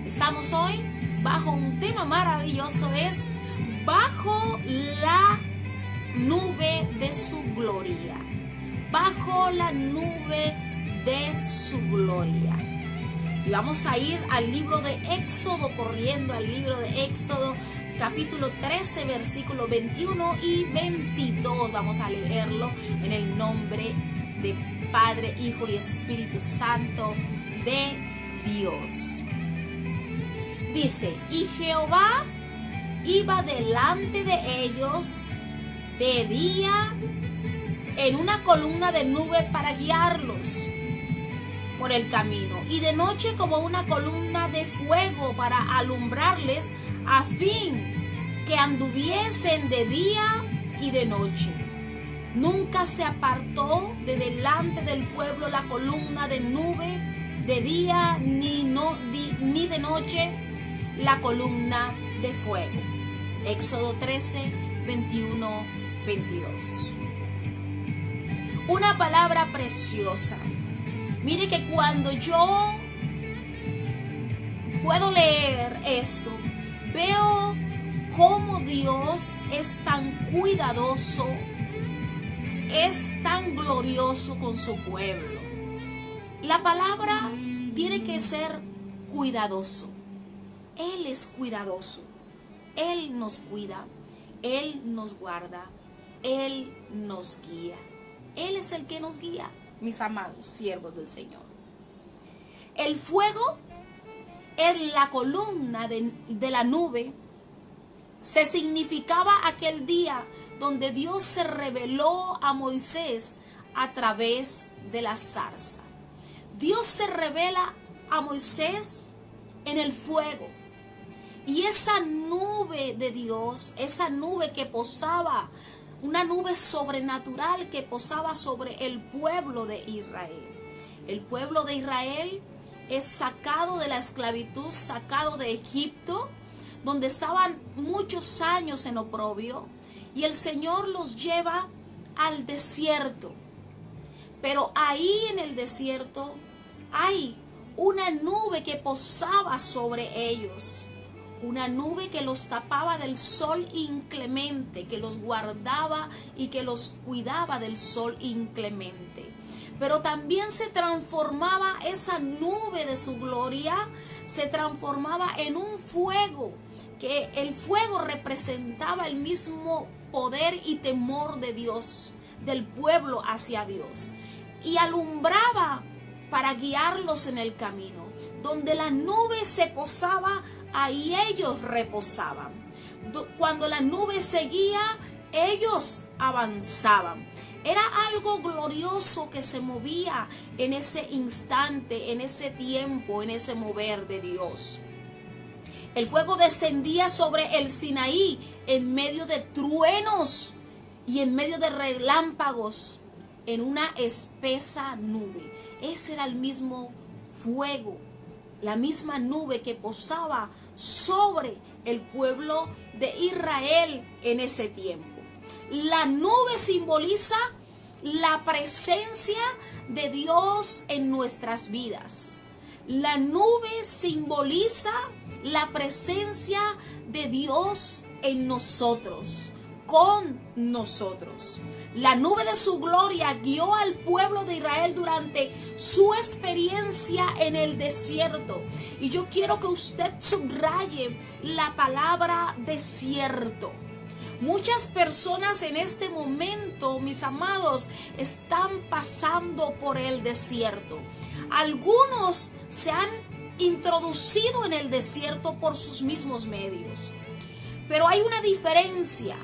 Estamos hoy bajo un tema maravilloso, es bajo la nube de su gloria. Bajo la nube de su gloria. Y vamos a ir al libro de Éxodo, corriendo al libro de Éxodo, capítulo 13, versículos 21 y 22. Vamos a leerlo en el nombre de Padre, Hijo y Espíritu Santo de Dios. Dice: y Jehová iba delante de ellos de día en una columna de nube para guiarlos por el camino, y de noche como una columna de fuego para alumbrarles, a fin que anduviesen de día y de noche. Nunca se apartó de delante del pueblo la columna de nube de día, ni de noche la columna de fuego. Éxodo 13, 21, 22. Una palabra preciosa. Mire que cuando yo puedo leer esto, veo cómo Dios es tan cuidadoso, es tan glorioso con su pueblo. La palabra tiene que ser cuidadoso. Él es cuidadoso. Él nos cuida. Él nos guarda. Él nos guía. Él es el que nos guía, mis amados siervos del Señor. El fuego es la columna de la nube. Se significaba aquel día donde Dios se reveló a Moisés a través de la zarza. Dios se revela a Moisés en el fuego. Y esa nube de Dios, esa nube que posaba, una nube sobrenatural que posaba sobre el pueblo de Israel. El pueblo de Israel es sacado de la esclavitud, sacado de Egipto, donde estaban muchos años en oprobio, y el Señor los lleva al desierto. Pero ahí en el desierto hay una nube que posaba sobre ellos. Una nube que los tapaba del sol inclemente, que los guardaba y que los cuidaba del sol inclemente. Pero también se transformaba esa nube de su gloria, se transformaba en un fuego, que el fuego representaba el mismo poder y temor de Dios, del pueblo hacia Dios. Y alumbraba para guiarlos en el camino. Donde la nube se posaba, ahí ellos reposaban. Cuando la nube seguía, ellos avanzaban. Era algo glorioso que se movía en ese instante, en ese tiempo, en ese mover de Dios. El fuego descendía sobre el Sinaí en medio de truenos y en medio de relámpagos, en una espesa nube. Ese era el mismo fuego, la misma nube que posaba sobre el pueblo de Israel en ese tiempo. La nube simboliza la presencia de Dios en nuestras vidas. La nube simboliza la presencia de Dios en nosotros, con nosotros. La nube de su gloria guió al pueblo de Israel durante su experiencia en el desierto. Y yo quiero que usted subraye la palabra desierto. Muchas personas en este momento, mis amados, están pasando por el desierto. Algunos se han introducido en el desierto por sus mismos medios. Pero hay una diferencia.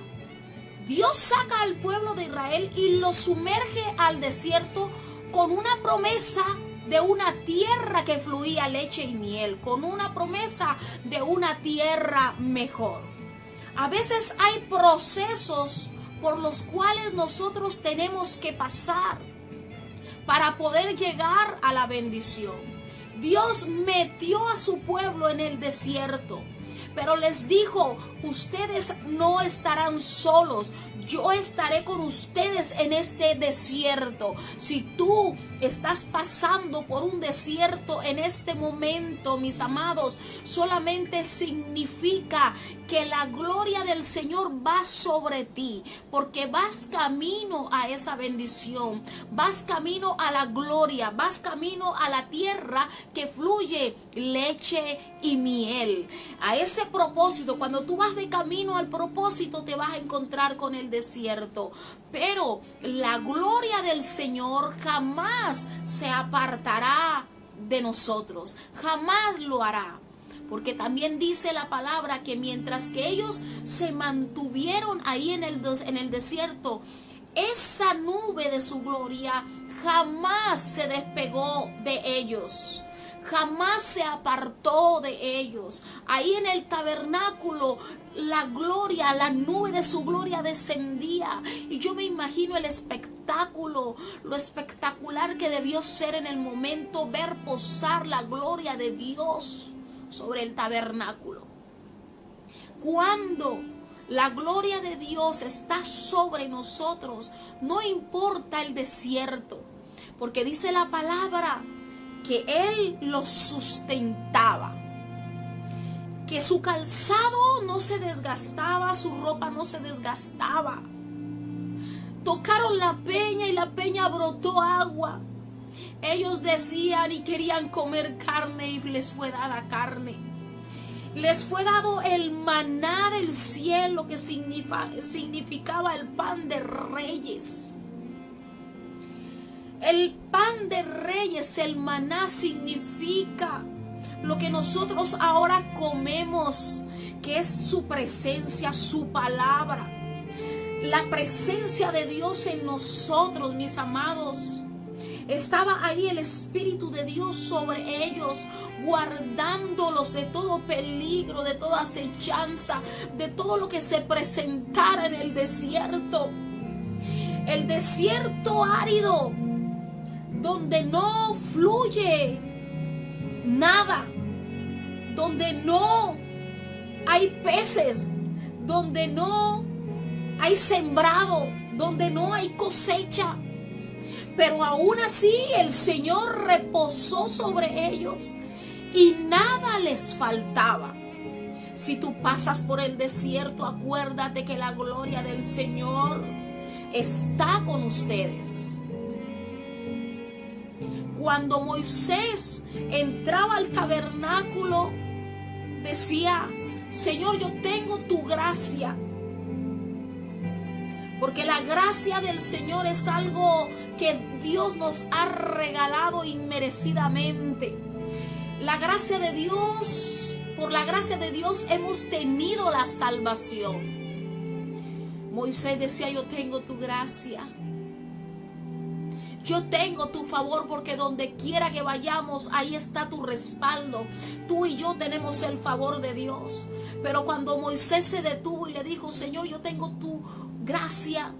Dios saca al pueblo de Israel y lo sumerge al desierto con una promesa de una tierra que fluía leche y miel, con una promesa de una tierra mejor. A veces hay procesos por los cuales nosotros tenemos que pasar para poder llegar a la bendición. Dios metió a su pueblo en el desierto, Pero les dijo: ustedes no estarán solos, yo estaré con ustedes en este desierto. Si tú estás pasando por un desierto en este momento, mis amados, solamente significa que la gloria del Señor va sobre ti, porque vas camino a esa bendición, vas camino a la gloria, vas camino a la tierra que fluye leche y miel. A ese propósito, cuando tú vas de camino al propósito, te vas a encontrar con el desierto. Pero la gloria del Señor jamás se apartará de nosotros, jamás lo hará. Porque también dice la palabra que mientras que ellos se mantuvieron ahí en el desierto, esa nube de su gloria jamás se despegó de ellos. Jamás se apartó de ellos. Ahí en el tabernáculo, la gloria, la nube de su gloria descendía. Y yo me imagino el espectáculo, lo espectacular que debió ser en el momento ver posar la gloria de Dios sobre el tabernáculo. Cuando la gloria de Dios está sobre nosotros, no importa el desierto, porque dice la palabra que Él los sustentaba, que su calzado no se desgastaba, su ropa no se desgastaba. Tocaron la peña y la peña brotó agua. Ellos decían y querían comer carne y les fue dada carne. Les fue dado el maná del cielo, que significaba el pan de reyes. El pan de reyes, el maná, significa lo que nosotros ahora comemos, que es su presencia, su palabra. La presencia de Dios en nosotros, mis amados. Estaba ahí el Espíritu de Dios sobre ellos, guardándolos de todo peligro, de toda acechanza, de todo lo que se presentara en el desierto. El desierto árido, donde no fluye nada, donde no hay peces, donde no hay sembrado, donde no hay cosecha. Pero aún así el Señor reposó sobre ellos y nada les faltaba. Si tú pasas por el desierto, acuérdate que la gloria del Señor está con ustedes. Cuando Moisés entraba al tabernáculo, decía: Señor, yo tengo tu gracia. Porque la gracia del Señor es algo que Dios nos ha regalado inmerecidamente. La gracia de Dios, por la gracia de Dios hemos tenido la salvación. Moisés decía: yo tengo tu gracia. Yo tengo tu favor, porque donde quiera que vayamos, ahí está tu respaldo. Tú y yo tenemos el favor de Dios. Pero cuando Moisés se detuvo y le dijo: Señor, yo tengo tu gracia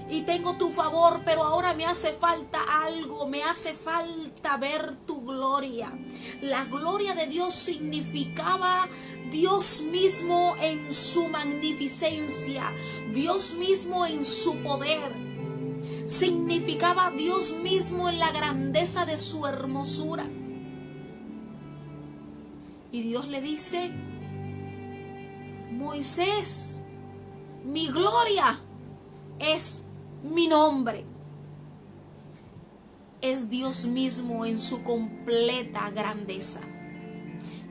y tengo tu favor, pero ahora me hace falta algo, me hace falta ver tu gloria. La gloria de Dios significaba Dios mismo en su magnificencia, Dios mismo en su poder. Significaba Dios mismo en la grandeza de su hermosura. Y Dios le dice: Moisés, mi gloria es mi nombre. Es Dios mismo en su completa grandeza.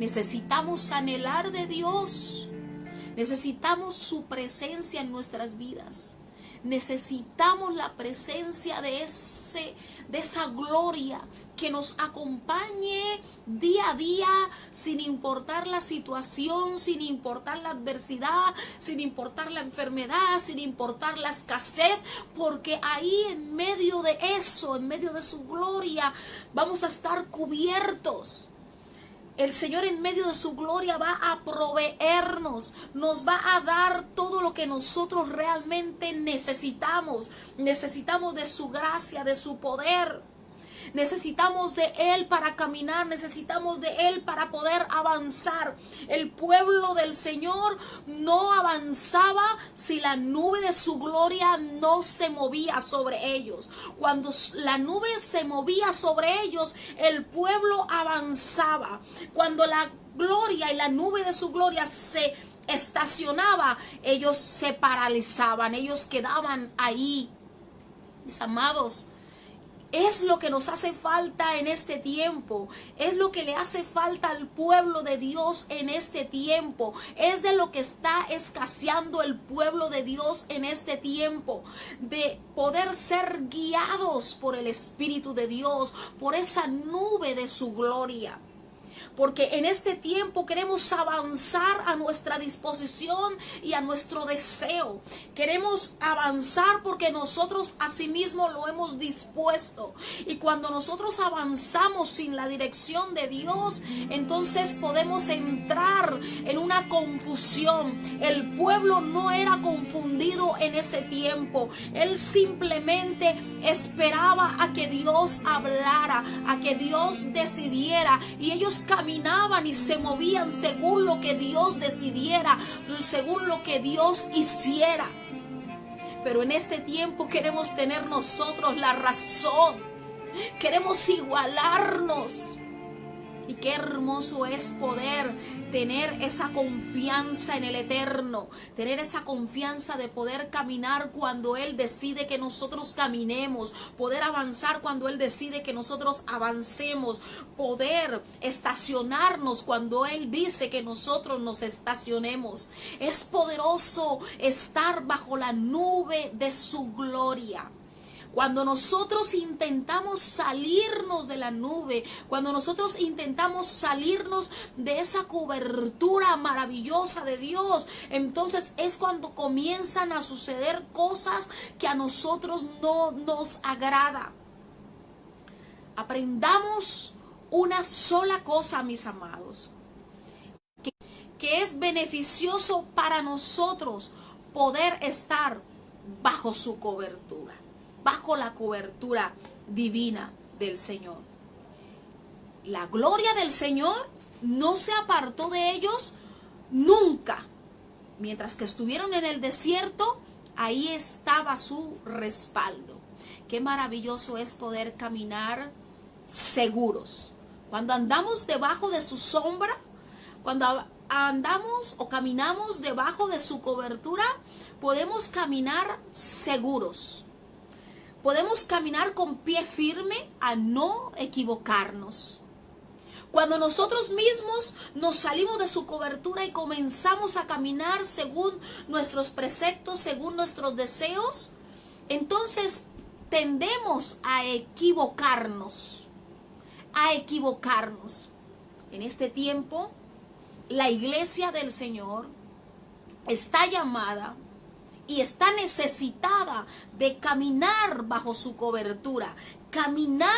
Necesitamos anhelar de Dios. Necesitamos su presencia en nuestras vidas. Necesitamos la presencia de esa gloria que nos acompañe día a día, sin importar la situación, sin importar la adversidad, sin importar la enfermedad, sin importar la escasez, porque ahí en medio de eso, en medio de su gloria, vamos a estar cubiertos. El Señor en medio de su gloria va a proveernos, nos va a dar todo lo que nosotros realmente necesitamos. Necesitamos de su gracia, de su poder. necesitamos de Él para caminar, necesitamos de Él para poder avanzar. El pueblo del Señor no avanzaba si la nube de su gloria no se movía sobre ellos. Cuando la nube se movía sobre ellos, el pueblo avanzaba. Cuando la gloria y la nube de su gloria se estacionaba, ellos se paralizaban, ellos quedaban ahí. Mis amados, es lo que nos hace falta en este tiempo, es lo que le hace falta al pueblo de Dios en este tiempo, es de lo que está escaseando el pueblo de Dios en este tiempo, de poder ser guiados por el Espíritu de Dios, por esa nube de su gloria. Porque en este tiempo queremos avanzar a nuestra disposición y a nuestro deseo. Queremos avanzar porque nosotros asimismo lo hemos dispuesto. Y cuando nosotros avanzamos sin la dirección de Dios, entonces podemos entrar en una confusión. El pueblo no era confundido en ese tiempo. Él simplemente esperaba a que Dios hablara, a que Dios decidiera, y ellos caminaban y se movían según lo que Dios decidiera, según lo que Dios hiciera. Pero en este tiempo queremos tener nosotros la razón, queremos igualarnos. Y qué hermoso es poder tener esa confianza en el Eterno, tener esa confianza de poder caminar cuando Él decide que nosotros caminemos, poder avanzar cuando Él decide que nosotros avancemos, poder estacionarnos cuando Él dice que nosotros nos estacionemos. Es poderoso estar bajo la nube de su gloria. Cuando nosotros intentamos salirnos de la nube, cuando nosotros intentamos salirnos de esa cobertura maravillosa de Dios, entonces es cuando comienzan a suceder cosas que a nosotros no nos agrada. Aprendamos una sola cosa, mis amados, que es beneficioso para nosotros poder estar bajo su cobertura, bajo la cobertura divina del Señor. La gloria del Señor no se apartó de ellos nunca. Mientras que estuvieron en el desierto, ahí estaba su respaldo. Qué maravilloso es poder caminar seguros. Cuando andamos debajo de su sombra, cuando andamos o caminamos debajo de su cobertura, podemos caminar seguros. Podemos caminar con pie firme a no equivocarnos. Cuando nosotros mismos nos salimos de su cobertura y comenzamos a caminar según nuestros preceptos, según nuestros deseos, entonces tendemos a equivocarnos. En este tiempo, la iglesia del Señor está llamada y está necesitada de caminar bajo su cobertura, caminar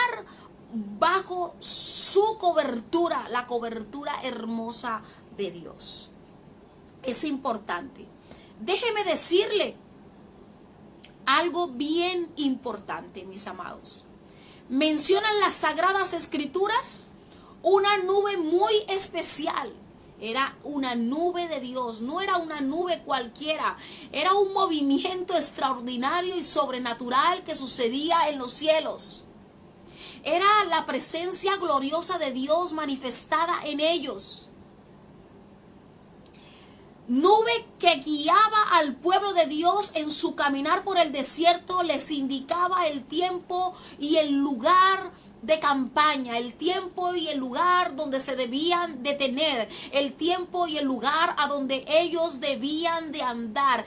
bajo su cobertura, la cobertura hermosa de Dios. Es importante. Déjeme decirle algo bien importante, mis amados. Mencionan las Sagradas Escrituras una nube muy especial. Era una nube de Dios, no era una nube cualquiera, era un movimiento extraordinario y sobrenatural que sucedía en los cielos. Era la presencia gloriosa de Dios manifestada en ellos. Nube que guiaba al pueblo de Dios en su caminar por el desierto, les indicaba el tiempo y el lugar de campaña, el tiempo y el lugar donde se debían detener, el tiempo y el lugar a donde ellos debían de andar.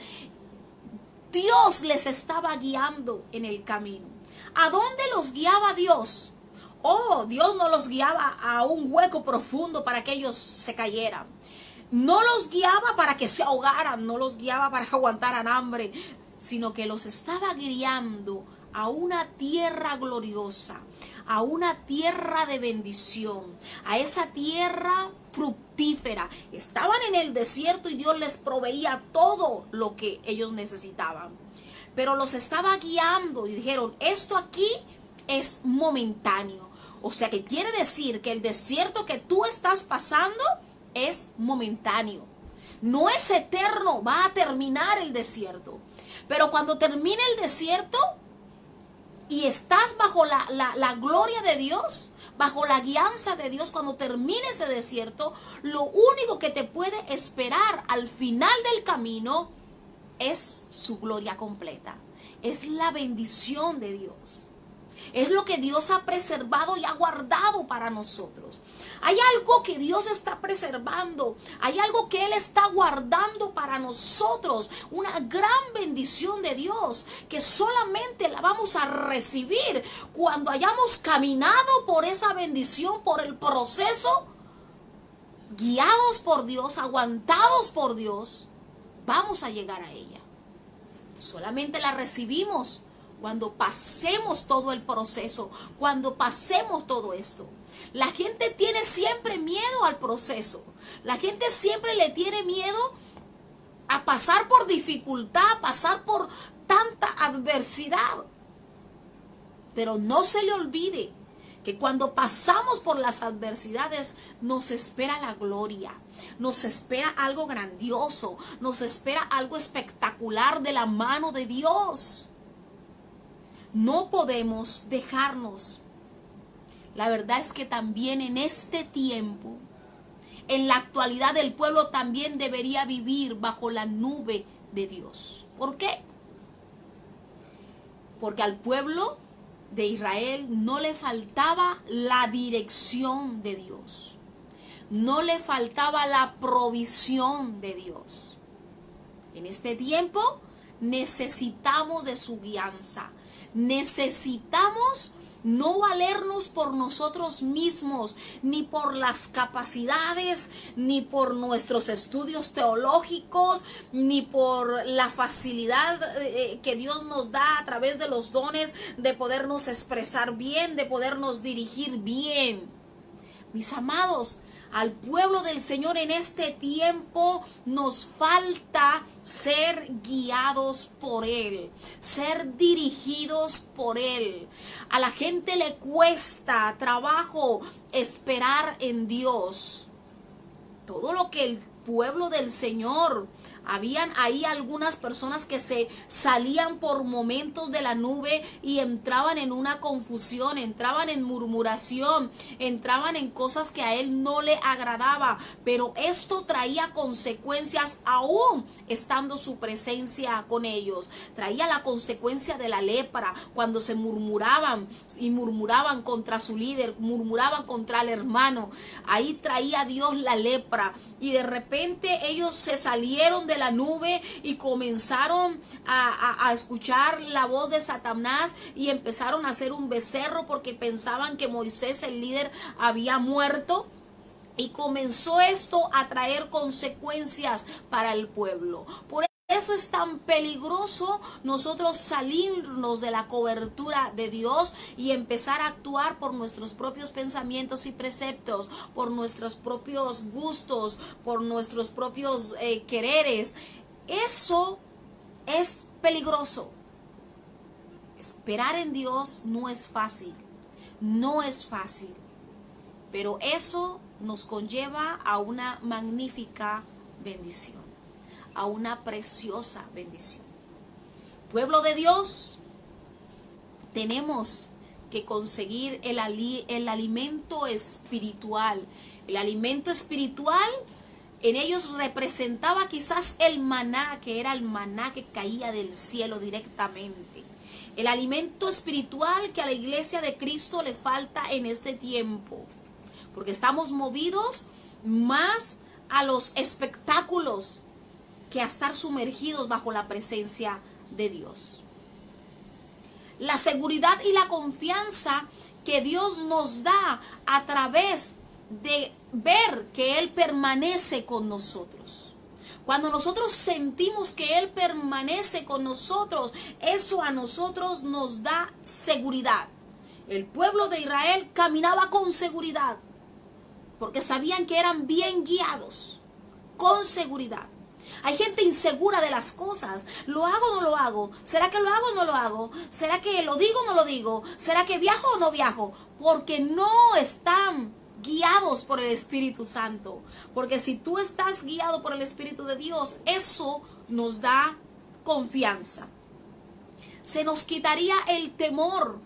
Dios les estaba guiando en el camino. ¿A dónde los guiaba Dios? Oh, Dios no los guiaba a un hueco profundo para que ellos se cayeran. No los guiaba para que se ahogaran, no los guiaba para que aguantaran hambre, sino que los estaba guiando a una tierra gloriosa, a una tierra de bendición, a esa tierra fructífera. Estaban en el desierto y Dios les proveía todo lo que ellos necesitaban, pero los estaba guiando y dijeron: esto aquí es momentáneo. O sea que quiere decir que el desierto que tú estás pasando es momentáneo. No es eterno, va a terminar el desierto. Pero cuando termine el desierto y estás bajo la gloria de Dios, bajo la guianza de Dios, cuando termine ese desierto, lo único que te puede esperar al final del camino es su gloria completa. Es la bendición de Dios. Es lo que Dios ha preservado y ha guardado para nosotros. Hay algo que Dios está preservando. Hay algo que Él está guardando para nosotros. Una gran bendición de Dios que solamente la vamos a recibir cuando hayamos caminado por esa bendición, por el proceso, guiados por Dios, aguantados por Dios. Vamos a llegar a ella. Solamente la recibimos cuando pasemos todo el proceso, cuando pasemos todo esto. La gente tiene siempre miedo al proceso. La gente siempre le tiene miedo a pasar por dificultad, a pasar por tanta adversidad. Pero no se le olvide que cuando pasamos por las adversidades nos espera la gloria, nos espera algo grandioso, nos espera algo espectacular de la mano de Dios. No podemos dejarnos. La verdad es que también en este tiempo, en la actualidad, el pueblo también debería vivir bajo la nube de Dios. ¿Por qué? Porque al pueblo de Israel no le faltaba la dirección de Dios. No le faltaba la provisión de Dios. En este tiempo necesitamos de su guianza. Necesitamos no valernos por nosotros mismos, ni por las capacidades, ni por nuestros estudios teológicos, ni por la facilidad que Dios nos da a través de los dones de podernos expresar bien, de podernos dirigir bien. Mis amados, al pueblo del Señor en este tiempo nos falta ser guiados por Él, ser dirigidos por Él. A la gente le cuesta trabajo esperar en Dios. Todo lo que el pueblo del Señor, habían ahí algunas personas que se salían por momentos de la nube y entraban en una confusión, entraban en murmuración, entraban en cosas que a él no le agradaba, pero esto traía consecuencias aún estando su presencia con ellos. Traía la consecuencia de la lepra cuando se murmuraban y murmuraban contra su líder, murmuraban contra el hermano. Ahí traía Dios la lepra y de repente ellos se salieron de la nube y comenzaron a escuchar la voz de Satanás y empezaron a hacer un becerro porque pensaban que Moisés, el líder, había muerto. Y comenzó esto a traer consecuencias para el pueblo. Por eso es tan peligroso nosotros salirnos de la cobertura de Dios y empezar a actuar por nuestros propios pensamientos y preceptos, por nuestros propios gustos, por nuestros propios quereres. Eso es peligroso. Esperar en Dios no es fácil, no es fácil, pero eso nos conlleva a una magnífica bendición, a una preciosa bendición. Pueblo de Dios, tenemos que conseguir el alimento espiritual. El alimento espiritual en ellos representaba quizás el maná, que era el maná que caía del cielo directamente. El alimento espiritual que a la iglesia de Cristo le falta en este tiempo, porque estamos movidos más a los espectáculos que a estar sumergidos bajo la presencia de Dios. La seguridad y la confianza que Dios nos da a través de ver que Él permanece con nosotros. Cuando nosotros sentimos que Él permanece con nosotros, eso a nosotros nos da seguridad. El pueblo de Israel caminaba con seguridad, porque sabían que eran bien guiados, con seguridad. Hay gente insegura de las cosas. ¿Lo hago o no lo hago? ¿Será que lo hago o no lo hago? ¿Será que lo digo o no lo digo? ¿Será que viajo o no viajo? Porque no están guiados por el Espíritu Santo. Porque si tú estás guiado por el Espíritu de Dios, eso nos da confianza. Se nos quitaría el temor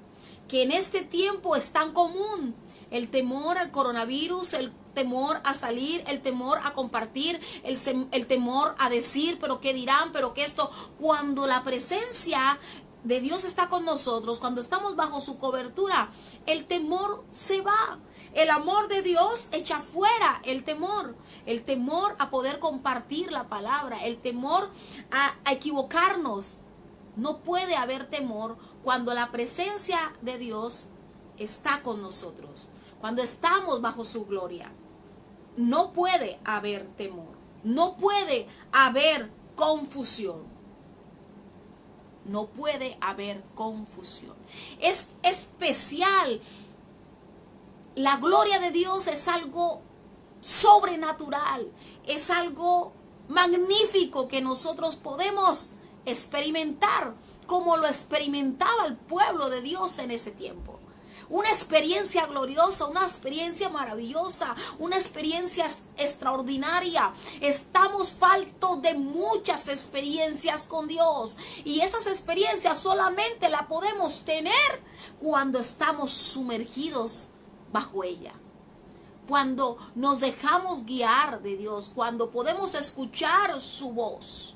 que en este tiempo es tan común. El temor al coronavirus, el temor a salir, el temor a compartir, el temor a decir, pero qué dirán, pero qué esto. Cuando la presencia de Dios está con nosotros, cuando estamos bajo su cobertura, el temor se va. El amor de Dios echa fuera el temor a poder compartir la palabra, el temor a equivocarnos. No puede haber temor cuando la presencia de Dios está con nosotros, cuando estamos bajo su gloria. No puede haber temor, no puede haber confusión. No puede haber confusión. Es especial. La gloria de Dios es algo sobrenatural, es algo magnífico que nosotros podemos experimentar como lo experimentaba el pueblo de Dios en ese tiempo. Una experiencia gloriosa, una experiencia maravillosa, una experiencia extraordinaria. Estamos faltos de muchas experiencias con Dios y esas experiencias solamente las podemos tener cuando estamos sumergidos bajo ella. Cuando nos dejamos guiar de Dios, cuando podemos escuchar su voz.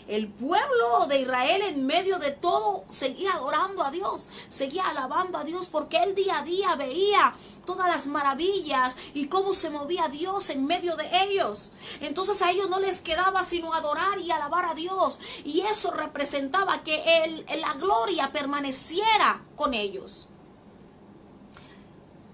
El pueblo de Israel en medio de todo seguía adorando a Dios, seguía alabando a Dios porque él día a día veía todas las maravillas y cómo se movía Dios en medio de ellos. Entonces a ellos no les quedaba sino adorar y alabar a Dios, y eso representaba que la gloria permaneciera con ellos.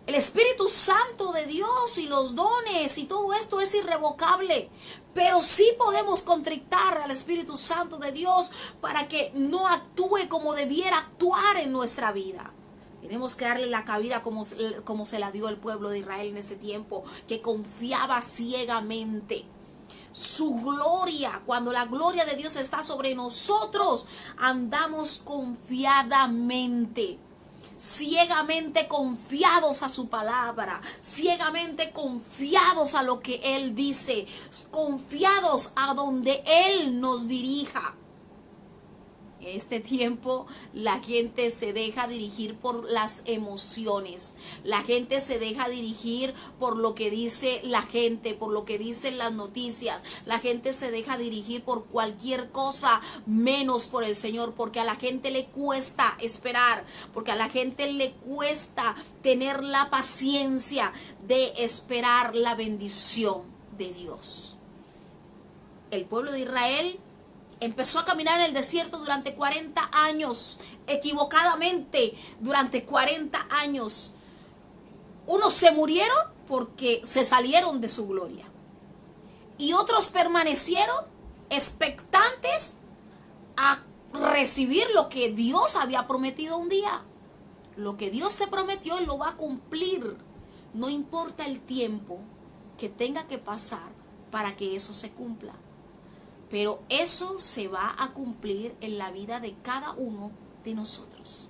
El Espíritu Santo de Dios y los dones y todo esto es irrevocable. Pero sí podemos contrictar al Espíritu Santo de Dios para que no actúe como debiera actuar en nuestra vida. Tenemos que darle la cabida como se la dio el pueblo de Israel en ese tiempo, que confiaba ciegamente. Su gloria, cuando la gloria de Dios está sobre nosotros, andamos confiadamente. Ciegamente confiados a su palabra, ciegamente confiados a lo que Él dice, confiados a donde Él nos dirija. En este tiempo la gente se deja dirigir por las emociones, la gente se deja dirigir por lo que dice la gente, por lo que dicen las noticias, la gente se deja dirigir por cualquier cosa menos por el Señor, porque a la gente le cuesta esperar, porque a la gente le cuesta tener la paciencia de esperar la bendición de Dios. El pueblo de Israel empezó a caminar en el desierto durante 40 años, equivocadamente durante 40 años. Unos se murieron porque se salieron de su gloria. Y otros permanecieron expectantes a recibir lo que Dios había prometido un día. Lo que Dios te prometió, Él lo va a cumplir. No importa el tiempo que tenga que pasar para que eso se cumpla. Pero eso se va a cumplir en la vida de cada uno de nosotros.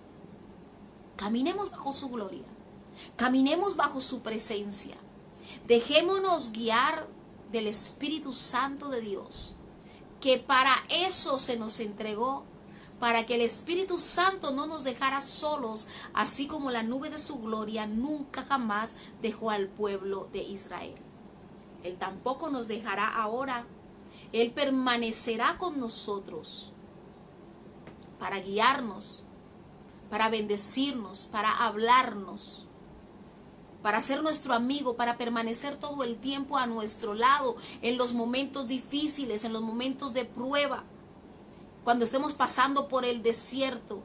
Caminemos bajo su gloria. Caminemos bajo su presencia. Dejémonos guiar del Espíritu Santo de Dios, que para eso se nos entregó, para que el Espíritu Santo no nos dejara solos, así como la nube de su gloria nunca jamás dejó al pueblo de Israel. Él tampoco nos dejará ahora. Él permanecerá con nosotros para guiarnos, para bendecirnos, para hablarnos, para ser nuestro amigo, para permanecer todo el tiempo a nuestro lado en los momentos difíciles, en los momentos de prueba, cuando estemos pasando por el desierto.